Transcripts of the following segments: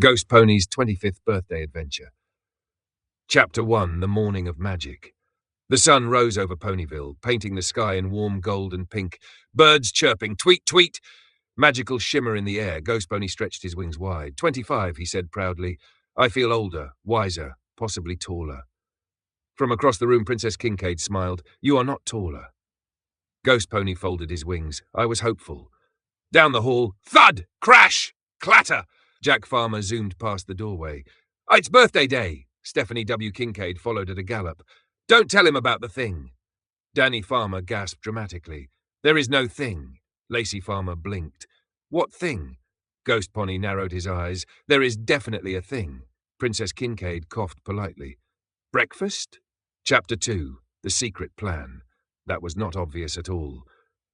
Ghost Pony's 25th birthday adventure. Chapter 1, The Morning of Magic. The sun rose over Ponyville, painting the sky in warm gold and pink. Birds chirping, tweet, tweet. Magical shimmer in the air. Ghost Pony stretched his wings wide. 25, he said proudly. I feel older, wiser, possibly taller. From across the room, Princess Kincaid smiled. You are not taller. Ghost Pony folded his wings. I was hopeful. Down the hall, thud, crash, clatter. Jack Farmer zoomed past the doorway. It's birthday day. Stephanie W. Kincaid followed at a gallop. Don't tell him about the thing. Danny Farmer gasped dramatically. There is no thing. Lacey Farmer blinked. What thing? Ghost Pony narrowed his eyes. There is definitely a thing. Princess Kincaid coughed politely. Breakfast? Chapter 2, The Secret Plan. That was not obvious at all.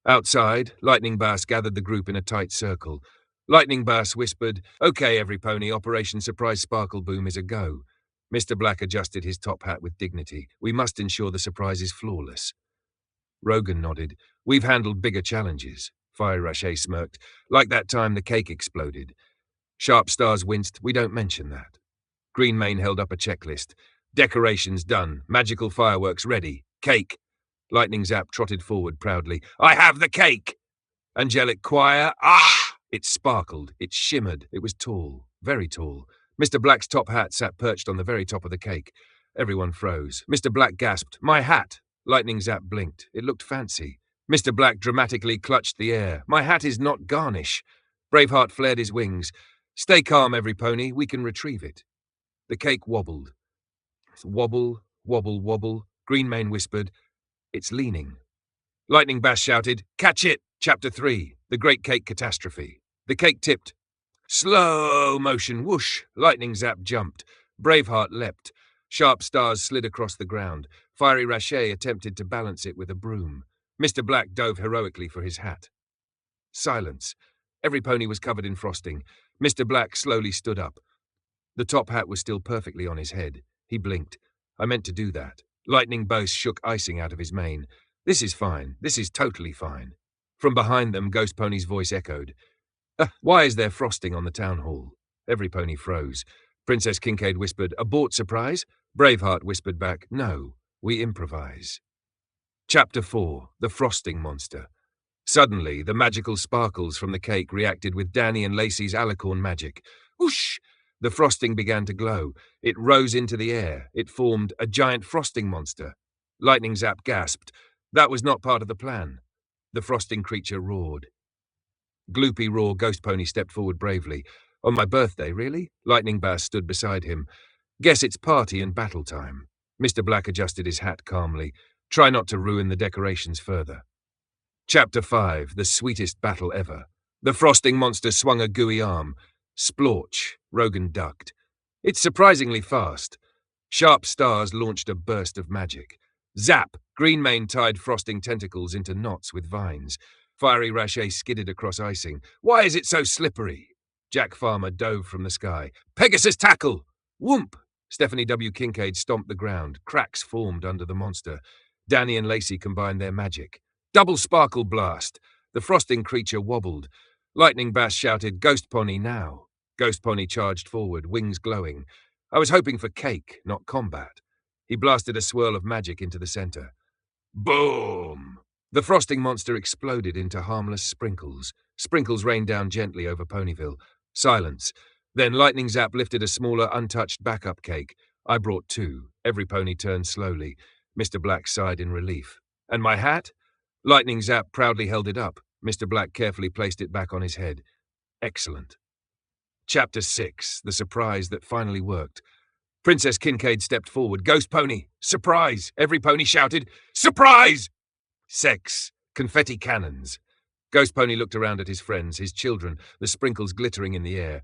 Outside, Lightning Bass gathered the group in a tight circle. Lightning Bass whispered, Okay, every pony, Operation Surprise Sparkle Boom is a go. Mr. Black adjusted his top hat with dignity. We must ensure the surprise is flawless. Rogan nodded. We've handled bigger challenges. Fire Rache smirked. Like that time the cake exploded. Sharp Stars winced. We don't mention that. Green Mane held up a checklist. Decorations done. Magical fireworks ready. Cake. Lightning Zap trotted forward proudly. I have the cake! Angelic Choir. Ah! It sparkled. It shimmered. It was tall. Very tall. Mr. Black's top hat sat perched on the very top of the cake. Everyone froze. Mr. Black gasped, My hat! Lightning Zap blinked. It looked fancy. Mr. Black dramatically clutched the air. My hat is not garnish. Braveheart flared his wings. Stay calm, every pony. We can retrieve it. The cake wobbled. Wobble, wobble, wobble. Green Mane whispered, It's leaning. Lightning Bass shouted, Catch it! Chapter 3, The Great Cake Catastrophe. The cake tipped. Slow motion, whoosh. Lightning Zap jumped. Braveheart leapt. Sharp Stars slid across the ground. Fiery Rache attempted to balance it with a broom. Mr. Black dove heroically for his hat. Silence. Every pony was covered in frosting. Mr. Black slowly stood up. The top hat was still perfectly on his head. He blinked. I meant to do that. Lightning Bass shook icing out of his mane. This is fine. This is totally fine. From behind them, Ghost Pony's voice echoed. Why is there frosting on the town hall? Every pony froze. Princess Kincaid whispered, Abort surprise? Braveheart whispered back, No, we improvise. Chapter 4, The Frosting Monster. Suddenly, the magical sparkles from the cake reacted with Danny and Lacey's alicorn magic. Whoosh! The frosting began to glow. It rose into the air. It formed a giant frosting monster. Lightning Zap gasped. That was not part of the plan. The frosting creature roared. Gloopy Raw Ghost Pony stepped forward bravely. On my birthday, really? Lightning Bass stood beside him. Guess it's party and battle time. Mr. Black adjusted his hat calmly. Try not to ruin the decorations further. Chapter 5, The Sweetest Battle Ever. The frosting monster swung a gooey arm. Splorch. Rogan ducked. It's surprisingly fast. Sharp Stars launched a burst of magic. Zap! Green Mane tied frosting tentacles into knots with vines. Fiery Rache skidded across icing. Why is it so slippery? Jack Farmer dove from the sky. Pegasus tackle! Whoomp! Stephanie W. Kincaid stomped the ground. Cracks formed under the monster. Danny and Lacey combined their magic. Double sparkle blast! The frosting creature wobbled. Lightning Bass shouted, Ghost Pony now! Ghost Pony charged forward, wings glowing. I was hoping for cake, not combat. He blasted a swirl of magic into the center. Boom! The frosting monster exploded into harmless sprinkles. Sprinkles rained down gently over Ponyville. Silence. Then Lightning Zap lifted a smaller, untouched backup cake. I brought 2. Every pony turned slowly. Mr. Black sighed in relief. And my hat? Lightning Zap proudly held it up. Mr. Black carefully placed it back on his head. Excellent. Chapter 6, The Surprise That Finally Worked. Princess Kincaid stepped forward. Ghost Pony! Surprise! Every pony shouted, Surprise! Sex. Confetti cannons. Ghost Pony looked around at his friends, his children, the sprinkles glittering in the air.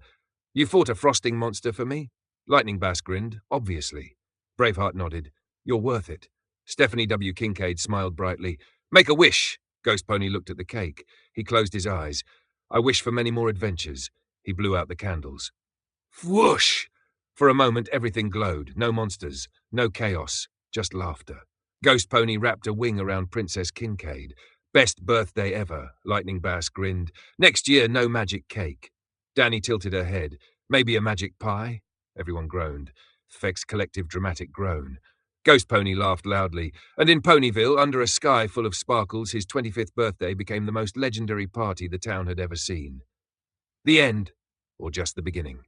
You fought a frosting monster for me? Lightning Bass grinned. Obviously. Braveheart nodded. You're worth it. Stephanie W. Kincaid smiled brightly. Make a wish. Ghost Pony looked at the cake. He closed his eyes. I wish for many more adventures. He blew out the candles. Whoosh! For a moment, everything glowed. No monsters. No chaos. Just laughter. Ghost Pony wrapped a wing around Princess Kincaid. Best birthday ever, Lightning Bass grinned. Next year, no magic cake. Danny tilted her head. Maybe a magic pie? Everyone groaned. Feck's collective dramatic groan. Ghost Pony laughed loudly, and in Ponyville, under a sky full of sparkles, his 25th birthday became the most legendary party the town had ever seen. The end, or just the beginning.